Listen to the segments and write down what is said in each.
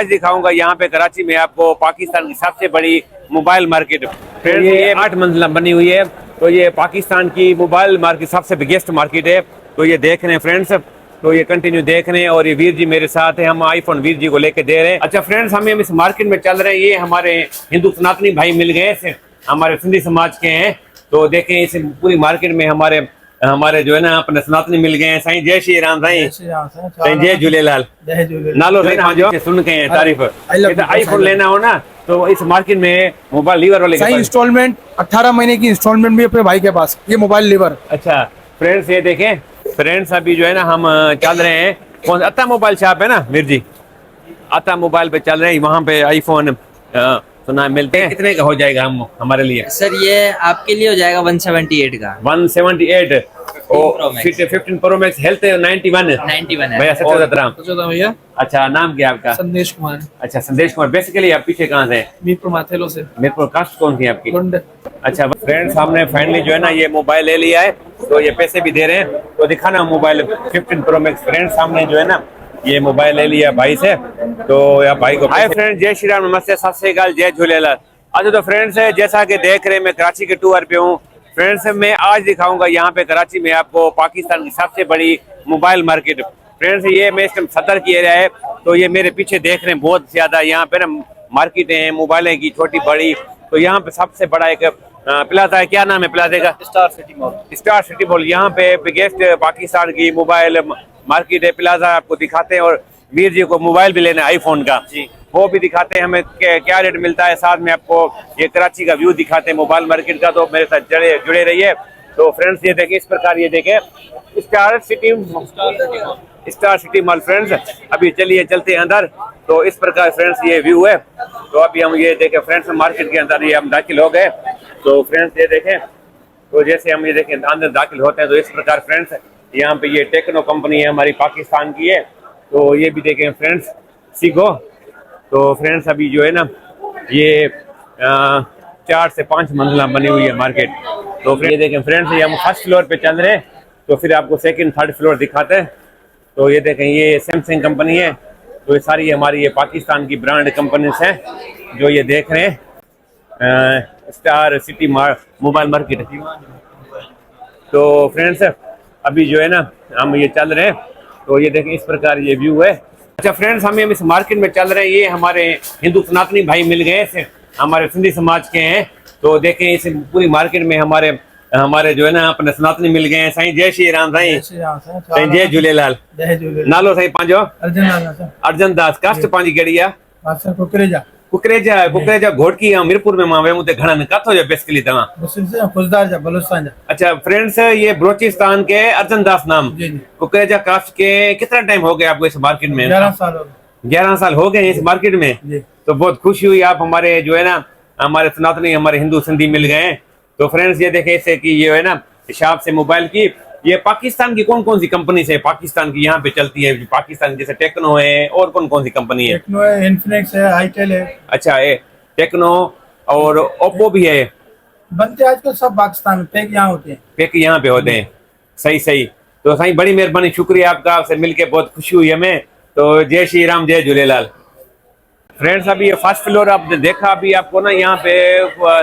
आज दिखाऊंगा यहाँ पे कराची में आपको पाकिस्तान की सबसे बड़ी मोबाइल मार्केट। फ्रेंड्स ये 8 मंजिला बनी हुई है, तो ये पाकिस्तान की मोबाइल मार्केट सबसे बिगेस्ट मार्केट है। तो ये देख रहे हैं फ्रेंड्स, तो ये कंटिन्यू देख रहे हैं। और ये वीर जी मेरे साथ है, हम आईफोन वीर जी को लेके दे रहे हैं। अच्छा फ्रेंड्स, हम इस मार्केट में चल रहे हैं, ये हमारे हिंदू सनातनी भाई मिल गए, हमारे सिंधी समाज के हैं। तो देखें इस पूरी मार्केट में हमारे जो है ना अपने सनातनी मिल गए हैं। साईं जय श्री राम। साईं जय झूलेलाल। नालो साईं जो सुन के तारीफ। आईफोन लेना हो ना तो इस मार्केट में मोबाइल लीवर वाले इंस्टॉलमेंट 18 महीने की इंस्टॉलमेंट भी अपने भाई के पास, ये मोबाइल लीवर। अच्छा फ्रेंड्स ये देखें फ्रेंड्स, अभी जो है ना हम चल रहे हैं, कौन अता मोबाइल शॉप है ना मीर जी, अता मोबाइल पे चल रहे हैं। वहाँ पे आईफोन सुना मिलते हैं। कितने का हो जाएगा हमारे लिए? सर ये आपके लिए हो जाएगा 178 का। 178 और 15 प्रो मैक्स हेल्थ 91 है भैया। 17 भैया। अच्छा नाम क्या आपका? संदेश कुमार। अच्छा संदेश कुमार। बेसिकली आप पीछे कहाँ से? मीरपुर माथेलो से। मीरपुर। कास्ट कौन थी आपकी? अच्छा फ्रेंड्स, हमने फाइनली जो है ना ये मोबाइल ले लिया है, तो ये पैसे भी दे रहे हैं। तो दिखाना मोबाइल 15 प्रो मैक्स। फ्रेंड्स हमने जो है ना ये मोबाइल ले लिया भाई से, तो या भाई को। हाय फ्रेंड्स, जय श्री राम, नमस्ते, सत श्री अकाल, जय झूलेलाल। अच्छा तो फ्रेंड्स जैसा कि देख रहे हैं, मैं कराची के टूर पे हूँ। फ्रेंड्स मैं आज दिखाऊंगा यहाँ पे कराची में आपको पाकिस्तान की सबसे बड़ी मोबाइल मार्केट। फ्रेंड्स ये मैं इस टाइम सदर की एरिया है, तो ये मेरे पीछे देख रहे हैं बहुत ज्यादा यहाँ पे ना मार्केट है मोबाइल की, छोटी बड़ी। तो यहाँ पे सबसे बड़ा एक प्लाजा है। क्या नाम है प्लाजे का? Star city mall. Star city mall. यहाँ पे बिगेस्ट पाकिस्तान की मोबाइल मार्केट है, प्लाजा आपको दिखाते हैं। और वीर जी को मोबाइल भी लेना है आईफोन का जी, वो भी दिखाते हैं हमें क्या रेट मिलता है। साथ में आपको ये कराची का व्यू दिखाते हैं मोबाइल मार्केट का। तो मेरे साथ जुड़े रहिए। तो फ्रेंड्स ये देखें इस प्रकार, ये देखें स्टार सिटी मॉल। फ्रेंड्स अभी चलिए चलते हैं अंदर। तो इस प्रकार फ्रेंड्स ये व्यू है। तो अभी हम ये देखें फ्रेंड्स मार्केट के अंदर ये हम दाखिल हो गए। तो फ्रेंड्स ये देखें, तो जैसे हम ये देखें अंदर दाखिल होते हैं तो इस प्रकार फ्रेंड्स यहाँ पे ये टेक्नो कंपनी है हमारी पाकिस्तान की है। तो ये भी देखें फ्रेंड्स सीगो। तो फ्रेंड्स अभी जो है ना ये 4 से 5 मंजिला बनी हुई है मार्केट। तो ये देखें फ्रेंड्स, ये हम फर्स्ट फ्लोर पे चल रहे हैं, तो फिर आपको सेकंड थर्ड फ्लोर दिखाते हैं। तो ये देखें ये सैमसंग कंपनी है। तो ये सारी हमारी ये पाकिस्तान की ब्रांड कंपनीज हैं जो ये देख रहे हैं स्टार सिटी मोबाइल मार्केट। तो फ्रेंड्स अभी जो है ना हम ये चल रहे हैं, तो ये देखें इस प्रकार ये व्यू है। अच्छा फ्रेंड्स, हम इस मार्केट में चल रहे हैं, ये हमारे हिंदू सनातनी भाई मिल गए, हमारे सिंधी समाज के हैं। तो देखें इस पूरी मार्केट में हमारे जो है ना अपने सनातनी मिल गए हैं। साईं जय श्री राम। साईं जय झूलेलाल। नालो साईं पंहिंजो? अर्जन दास। कास्ट पंहिंजी कहिड़ी आहे? कुकरेजा घोटकी मीरपुर में मां वेमू ते घणन काथो जो बेसिकली तव्हां? खुशदार जा बलूचिस्तान जा। अच्छा फ्रेंड्स, ये बलोचिस्तान के अर्जन दास नाम कुकरेजा कास्ट के। कितना टाइम हो गया आपको इस मार्केट में? 11 साल हो गए। 11 साल हो गए इस मार्केट में। तो बहुत खुशी हुई, आप हमारे जो है ना हमारे सनातनी हमारे हिंदू सिंधी मिल गए हैं। तो फ्रेंड्स ये देखे इसे कि ये है ना शॉप से मोबाइल की, ये पाकिस्तान की कौन कौन सी कंपनी से पाकिस्तान की यहाँ पे चलती है? पाकिस्तान जैसे टेक्नो है, और कौन कौन सी कंपनी है? टेक्नो है, इन्फिनिक्स है, आईटेल है। अच्छा टेक्नो और ओप्पो भी है। बनते आजकल सब पाकिस्तान में, पैक यहाँ होते हैं। पैक यहाँ पे होते हैं। सही। तो साईं बड़ी मेहरबानी, शुक्रिया आपका, आपसे मिलके बहुत खुशी हुई हमें। तो जय श्री राम, जय झूलेलाल। फ्रेंड्स अभी ये फर्स्ट फ्लोर आपने देखा, अभी आपको ना यहाँ पे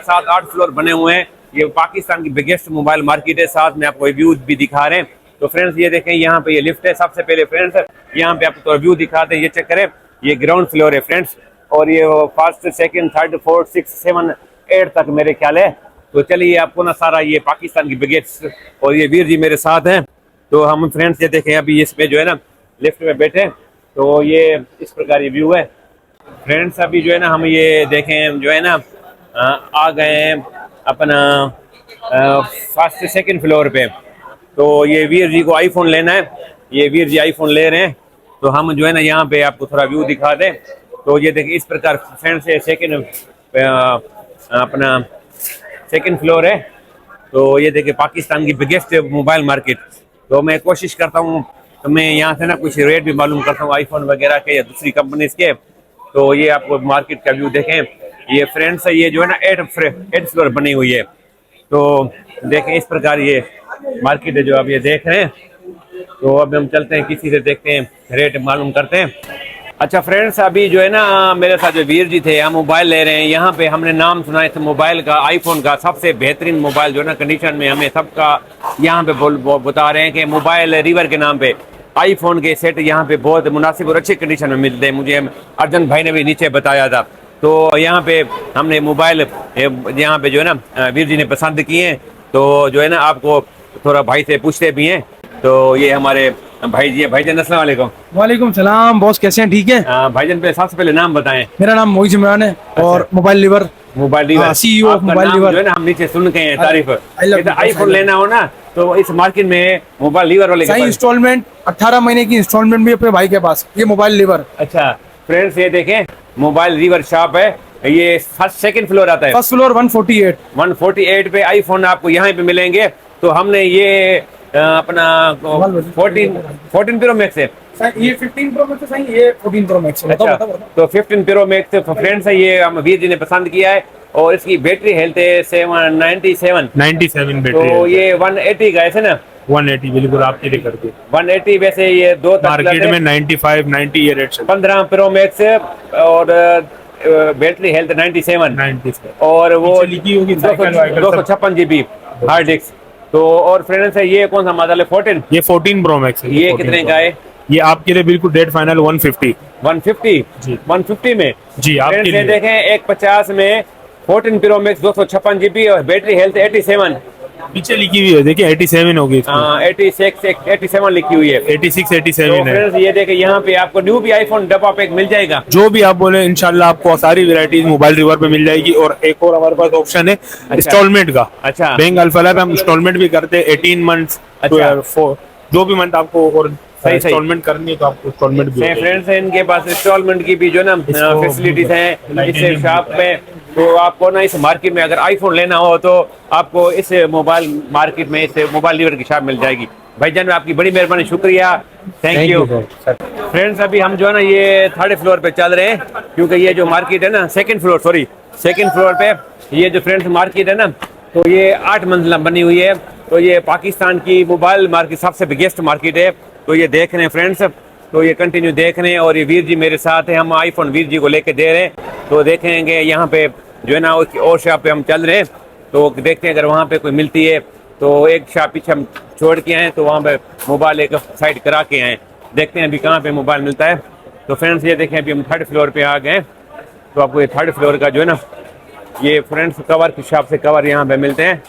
7-8 फ्लोर बने हुए हैं। ये पाकिस्तान की बिगेस्ट मोबाइल मार्केट है। साथ में आपको व्यू भी दिखा रहे हैं। तो फ्रेंड्स ये देखें यहाँ पे ये लिफ्ट है। सबसे पहले फ्रेंड्स यहाँ पे आपको तो व्यू दिखाते हैं, ये चेक करें, ये ग्राउंड फ्लोर है फ्रेंड्स। और ये फर्स्ट सेकंड थर्ड फोर्थ 6 7 8 तक मेरे ख्याल है। तो चलिए आपको ना सारा ये पाकिस्तान की बिगेस्ट, और ये वीर जी मेरे साथ हैं। तो हम फ्रेंड्स ये देखें अभी इसमें जो है ना लिफ्ट में बैठे, तो ये इस प्रकार ये व्यू है। फ्रेंड्स अभी जो है ना हम ये देखें जो है ना आ गए हैं अपना फर्स्ट सेकंड फ्लोर पे। तो ये वीर जी को आईफोन लेना है, ये वीर जी आईफोन ले रहे हैं। तो हम जो है ना यहाँ पे आपको थोड़ा व्यू दिखा दें। तो ये देखिए इस प्रकार फ्रेंड्स से सेकंड अपना सेकंड फ्लोर है। तो ये देखिए पाकिस्तान की बिगेस्ट मोबाइल मार्केट। तो मैं कोशिश करता हूँ तो मैं यहाँ से ना कुछ रेट भी मालूम करता हूँ आईफोन वगैरह के या दूसरी कंपनीज के। तो ये आपको मार्केट का व्यू देखें। ये फ्रेंड्स ये जो है ना 8 फ्लोर बनी हुई है। तो देखें इस प्रकार ये मार्केट है जो आप ये देख रहे हैं। तो अब हम चलते हैं, किसी से देखते हैं, रेट मालूम करते हैं। अच्छा फ्रेंड्स, अभी जो है ना मेरे साथ जो वीर जी थे, हम मोबाइल ले रहे हैं। यहाँ पे हमने नाम सुना है मोबाइल का, आईफोन का सबसे बेहतरीन मोबाइल जो है ना कंडीशन में, हमें सबका यहाँ पे बता रहे हैं कि मोबाइल रिवर के नाम पे आईफोन के सेट यहाँ पे बहुत मुनासिब और अच्छी कंडीशन में मिलते हैं। मुझे अर्जन भाई ने भी नीचे बताया था। तो यहाँ पे हमने मोबाइल यहाँ पे जो है ना वीर जी ने पसंद किए हैं। तो जो है ना आपको थोड़ा भाई से पूछते भी हैं। तो ये हमारे भाई जी है। भाईजान अस्सलाम वालेकुम। वालेकुम सलाम बॉस, कैसे हैं? ठीक है। भाईजान पे सबसे पहले नाम बताएं। मेरा नाम मोहित इमरान है और mobile liver mobile lever CEO of mobile जो लीवर है ना हम नीचे सुन के हैं तारीफ। I love you, आईफोन लेना हो ना तो इस मार्केट में मोबाइल लीवर वाले के सही पास। इंस्टॉलमेंट 18 महीने की इंस्टॉलमेंट भी अपने भाई के पास, ये मोबाइल लिवर। अच्छा फ्रेंड्स, ये देखें मोबाइल लीवर शॉप है। ये फर्स्ट सेकंड फ्लोर आता है। First floor 148। 148 पे आईफोन आपको यहाँ पे मिलेंगे। तो हमने ये अपना 14 प्रो मैक्स है। ये 15 प्रो मैक्स है, ये 14 प्रो मैक्स है। अच्छा, तो 15 प्रो मैक्स फ्रेंड्स है, ये हम वीर जी ने पसंद किया है। और इसकी बैटरी हेल्थ है 97 बैटरी तो ये 180 का ऐसे ना 180 बिल्कुल आपके लिए कर दी। 180 वैसे ये दो मार्केट में 95 90 ये रेट 15 प्रो मैक्स और बैटरी हेल्थ 97 और वो लिखी होगी 256 GB हार्ड डिस्क। तो और फ्रेंड्स है, ये कौन सा मॉडल है? 14। ये 14 प्रो मैक्स है। ये कितने का है? ये आपके लिए बिल्कुल डेट फाइनल 150 150 150 में जी आपके फ्रेंड्स ये लिए। देखें 150 में 14 प्रो मैक्स 256 GB और बैटरी हेल्थ 87। पीछे लिखी हुई है देखिए 87 होगी इसमें। 87 लिखी हुई है। 86 तो 87 है। फ्रेंड्स ये देखें यहाँ पे आपको न्यू भी आईफोन डब्बा पैक मिल जाएगा। जो भी आप बोले इंशाल्लाह आपको सारी वैरायटीज मोबाइल रिवर पे मिल जाएगी। और एक और हमारे पास ऑप्शन है इंस्टॉलमेंट का। अच्छा। बैंक अल्फला पे हम इंस्टॉलमेंट भी करते हैं 18 मंथ्स। अच्छा। जो भी मंथ आपको और सही। इंस्टॉलमेंट करनी है तो आपको इंस्टॉलमेंट भी होगी। फ्रेंड्स है, इनके पास इंस्टॉलमेंट की भी जो ना इसको फैसिलिटीज हैं लाइट इस शॉप में। तो आपको ना इस मार्केट में अगर आईफोन लेना हो तो आपको इस मोबाइल मार्केट में इस मोबाइल लीवर की शॉप मिल जाएगी। भाईजान आपकी बड़ी मेहरबानी, शुक्रिया, थैंक यू। फ्रेंड्स अभी हम जो है ना ये 3rd फ्लोर पे चल रहे हैं, क्योंकि ये जो मार्केट है ना सेकंड फ्लोर पे ये जो फ्रेंड्स मार्केट है ना, तो ये 8 मंजिला बनी हुई है। तो ये पाकिस्तान की मोबाइल मार्केट सबसे बिगेस्ट मार्केट है। तो ये देख रहे हैं फ्रेंड्स, तो ये कंटिन्यू देख रहे हैं। और ये वीर जी मेरे साथ है, हम आईफोन वीर जी को लेके दे रहे हैं। तो देखेंगे यहाँ पे जो है ना और शॉप पे हम चल रहे हैं। तो देखते हैं अगर वहाँ पे कोई मिलती है। तो एक शॉप पीछे हम छोड़ के आए, तो वहाँ पे मोबाइल एक साइड करा के आए। देखते हैं अभी कहाँ पे मोबाइल मिलता है। तो फ्रेंड्स ये देखें अभी हम 3rd फ्लोर पे आ गए। तो आपको ये 3rd फ्लोर का जो है ना ये फ्रेंड्स कवर की शॉप से कवर यहाँ पे मिलते हैं।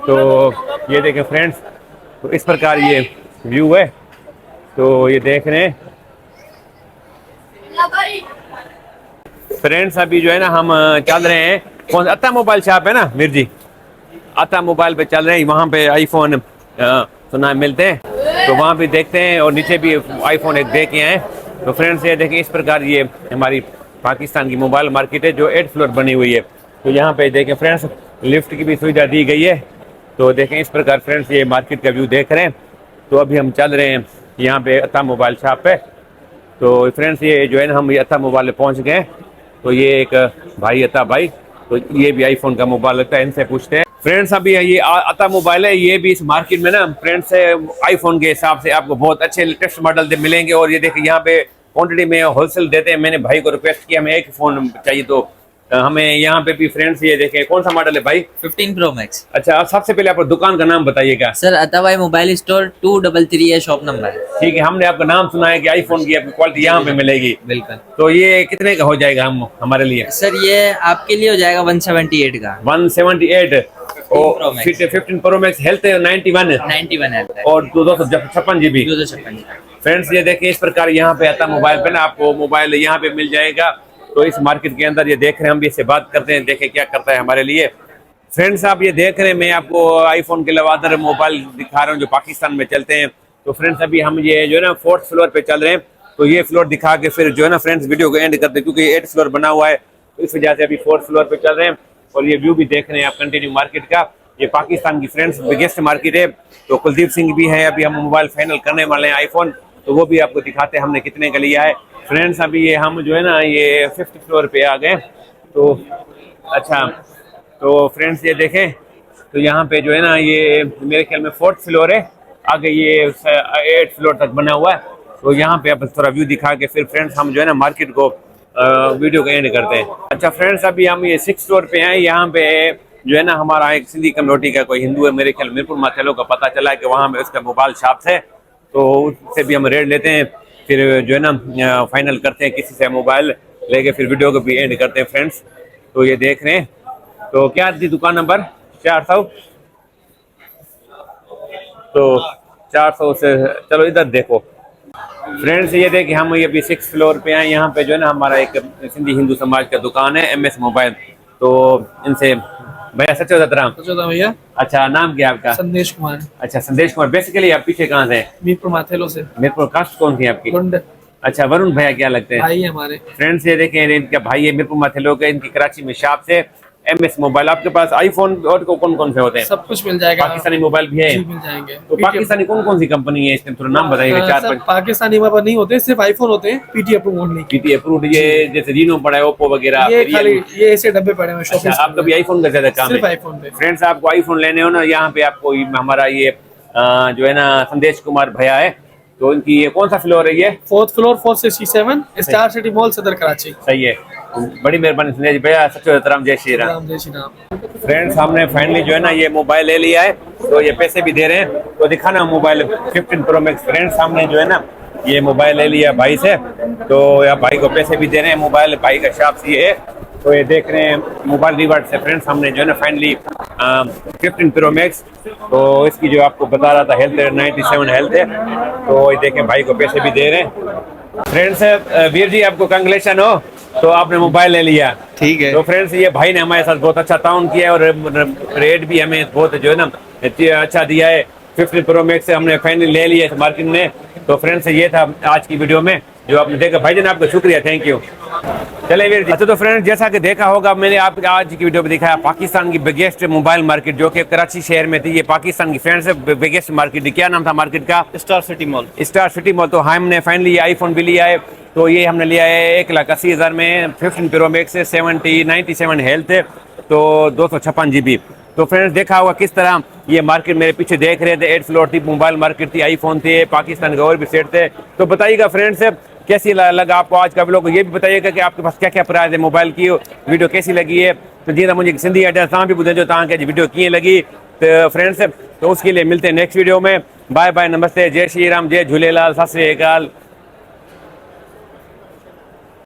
तो ये देखें फ्रेंड्स, तो इस प्रकार ये व्यू है। तो ये देख रहे हैं फ्रेंड्स, अभी जो है ना हम चल रहे हैं कौन अता मोबाइल शॉप है ना वीर जी, अता मोबाइल पे चल रहे हैं। वहाँ पे आईफोन सुना मिलते हैं, तो वहाँ भी देखते हैं। और नीचे भी आईफोन एक दे के आए। तो फ्रेंड्स ये देखें इस प्रकार ये हमारी पाकिस्तान की मोबाइल मार्केट है जो 8th फ्लोर बनी हुई है। तो यहाँ पे देखें फ्रेंड्स लिफ्ट की भी सुविधा दी गई है। तो देखें इस प्रकार फ्रेंड्स ये मार्केट का व्यू देख रहे हैं। तो अभी हम चल रहे हैं यहाँ पे अता मोबाइल शॉप पे। तो फ्रेंड्स ये जो है ना हम ये अता मोबाइल पहुँच गए। तो ये एक भाई अता भाई, तो ये भी आईफोन का मोबाइल लगता है, इनसे पूछते हैं। फ्रेंड्स अभी ये अता मोबाइल है, ये भी इस मार्केट में ना फ्रेंड्स आईफोन के हिसाब से आपको बहुत अच्छे लेटेस्ट मॉडल मिलेंगे। और ये देखिए यहाँ पे क्वांटिटी में होलसेल देते हैं। मैंने भाई को रिक्वेस्ट किया हमें एक फ़ोन चाहिए, तो हमें यहाँ पे भी फ्रेंड्स ये देखें कौन सा मॉडल है भाई? 15 प्रो मैक्स। अच्छा, आप सबसे पहले आपको दुकान का नाम बताइएगा। सर अताबाई मोबाइल स्टोर 233 है शॉप नंबर। ठीक है, हमने आपका नाम सुना है कि आईफोन की क्वालिटी यहाँ पे मिलेगी। बिल्कुल। तो ये कितने का हो जाएगा हमारे लिए? सर ये आपके लिए हो जाएगा 178 का। 178 और 15 प्रो मैक्स हेल्थ 91 है और 256 GB। 256। फ्रेंड्स ये देखिए इस प्रकार यहाँ पे आता मोबाइल पे ना आपको मोबाइल यहाँ पे मिल जाएगा। तो इस मार्केट के अंदर ये देख रहे हैं, हम भी इससे बात करते हैं, देखें क्या करता है हमारे लिए। फ्रेंड्स आप ये देख रहे हैं, मैं आपको आईफोन के अलावा अदर मोबाइल दिखा रहा हूँ जो पाकिस्तान में चलते हैं। तो फ्रेंड्स अभी हम ये जो है ना 4th फ्लोर पे चल रहे हैं। तो ये फ्लोर दिखा के फिर जो है ना फ्रेंड्स वीडियो को एंड करते हैं, क्योंकि 8th फ्लोर बना हुआ है। तो इस वजह से अभी 4th फ्लोर पे चल रहे हैं। और ये व्यू भी देख रहे हैं आप कंटिन्यू मार्केट का। ये पाकिस्तान की फ्रेंड्स बिगेस्ट मार्केट है। तो कुलदीप सिंह भी है, अभी हम मोबाइल फाइनल करने वाले हैं आईफोन, तो वो भी आपको दिखाते हैं हमने कितने का लिया है। फ्रेंड्स अभी ये हम जो है ना ये 5th फ्लोर पे आ गए। तो अच्छा, तो फ्रेंड्स ये देखें, तो यहाँ पे जो है ना ये मेरे ख्याल में 4th फ्लोर है, आगे ये 8th फ्लोर तक बना हुआ है। तो यहाँ पे अब थोड़ा व्यू दिखा के फिर फ्रेंड्स हम जो है ना मार्केट को वीडियो को एंड करते हैं। अच्छा फ्रेंड्स, अभी हम ये 6 फ्लोर पे हैं। यहाँ पे जो है ना हमारा एक सिंधी कम्युनिटी का कोई हिंदू है, मेरे ख्याल मीरपुर माथेलो का, पता चला कि वहाँ पे उसका मोबाइल शॉप है, तो उससे भी हम रेट लेते हैं, फिर जो है ना फाइनल करते हैं किसी से मोबाइल लेके, फिर वीडियो को भी एंड करते हैं फ्रेंड्स। तो ये देख रहे हैं, तो क्या थी दुकान नंबर 400, तो 400 से चलो इधर देखो फ्रेंड्स, ये देखिए हम ये भी 6 फ्लोर पे हैं। यहाँ पे जो है ना हमारा एक सिंधी हिंदू समाज का दुकान है, MS मोबाइल। तो इनसे भैया सच राम। भैया, अच्छा, नाम क्या है आपका? संदेश कुमार। अच्छा, संदेश कुमार। बेसिकली आप पीछे कहाँ से? मीरपुर माथेलो से। मीरपुर। कास्ट कौन थी आपकी? गुंड। अच्छा, वरुण भैया क्या लगते हैं? भाई है हमारे। फ्रेंड्स ये देखें, इनका भाई है मीरपुर माथेलो के, इनकी कराची में शॉप से MS मोबाइल। आपके पास आईफोन और कौन कौन से होते हैं? सब कुछ मिल जाएगा। पाकिस्तानी मोबाइल भी है? जी, मिल जाएंगे। तो पाकिस्तानी कौन कौन सी कंपनी है इसमें, थोड़ा नाम बताइएगा। 4-5 पाकिस्तानी हमारे पास नहीं होते, सिर्फ आईफोन होते हैं, PT approve only. PT approved, ये जैसे रीनो पड़ा है, ओप्पो वगैरह। ये खाली ये ऐसे डब्बे पड़े हैं शॉपिंग। अच्छा, आपका भी आईफोन का ज्यादा काम है? सिर्फ आईफोन पे। फ्रेंड्स, आपको आईफोन लेने हो ना, यहाँ पे आपको हमारा ये जो है ना संदेश कुमार भैया है, तो इनकी ये कौन सा फ्लोर है? ये 4th floor 467 star city mall सदर कराची। सही है, बड़ी मेहरबानी संदेश भैया, सच्चोराम, जय श्री राम। राम जय श्री राम। फ्रेंड्स, हमने फाइनली जो है ना ये मोबाइल ले लिया है, तो ये पैसे भी दे रहे हैं, तो दिखाना मोबाइल 15 प्रो मैक्स। फ्रेंड्स, हमने जो है ना ये मोबाइल ले लिया भाई से, तो या भाई को पैसे भी दे रहे हैं, मोबाइल भाई का शॉप से ये है, तो ये देख रहे हैं मोबाइल रिवार्ड से। फ्रेंड्स, हमने जो है ना फाइनली 15 प्रो मैक्स, तो इसकी जो आपको बता रहा था हेल्थ 97 हेल्थ है, तो ये देखें भाई को पैसे भी दे रहे हैं। फ्रेंड्स, वीर जी आपको कंग्रेचुलेशन हो, तो आपने मोबाइल ले लिया। ठीक है। तो फ्रेंड्स, ये भाई ने हमारे साथ बहुत अच्छा ताउन किया है, और रेट भी हमें बहुत जो है ना अच्छा दिया है। 15 प्रो मैक्स से हमने फाइनली ले लिया है मार्केट में। तो फ्रेंड्स, ये था आज की वीडियो में जो आपने देखा। भाई जान आपका शुक्रिया, थैंक यू। चले वीर जी। अच्छा, तो फ्रेंड्स, जैसा कि देखा होगा, मैंने आपको आज की वीडियो में दिखाया पाकिस्तान की बिगेस्ट मोबाइल मार्केट जो कि कराची शहर में थी। ये पाकिस्तान की फ्रेंड्स बिगेस्ट मार्केट थी। क्या नाम था मार्केट का? Star city mall. Star city mall. तो हमने फाइनली ये आईफोन भी लिया है, तो ये हमने लिया है 1,80,000 में, 15 प्रो मैक्स है, 97 हेल्थ है, तो 256 GB। तो फ्रेंड्स, देखा होगा किस तरह ये मार्केट मेरे पीछे देख रहे थे, 8 फ्लोर थी, मोबाइल मार्केट थी, आईफोन थे, पाकिस्तान के और भी सेट थे। तो बताइएगा फ्रेंड्स, कैसी लगा आपको आज का व्लॉग? ये भी बताइएगा कि आपके पास क्या क्या प्राइस है मोबाइल की, वीडियो कैसी लगी है। तो जी मुझे सिंधी एड्रेस तव्हां भी ॿुधाइजो तव्हांखे वीडियो कीअं लगी। तो फ्रेंड्स, तो उसके लिए मिलते हैं नेक्स्ट वीडियो में। बाय बाय, नमस्ते, जय श्री राम, जय झूलेलाल, सत श्री अकाल।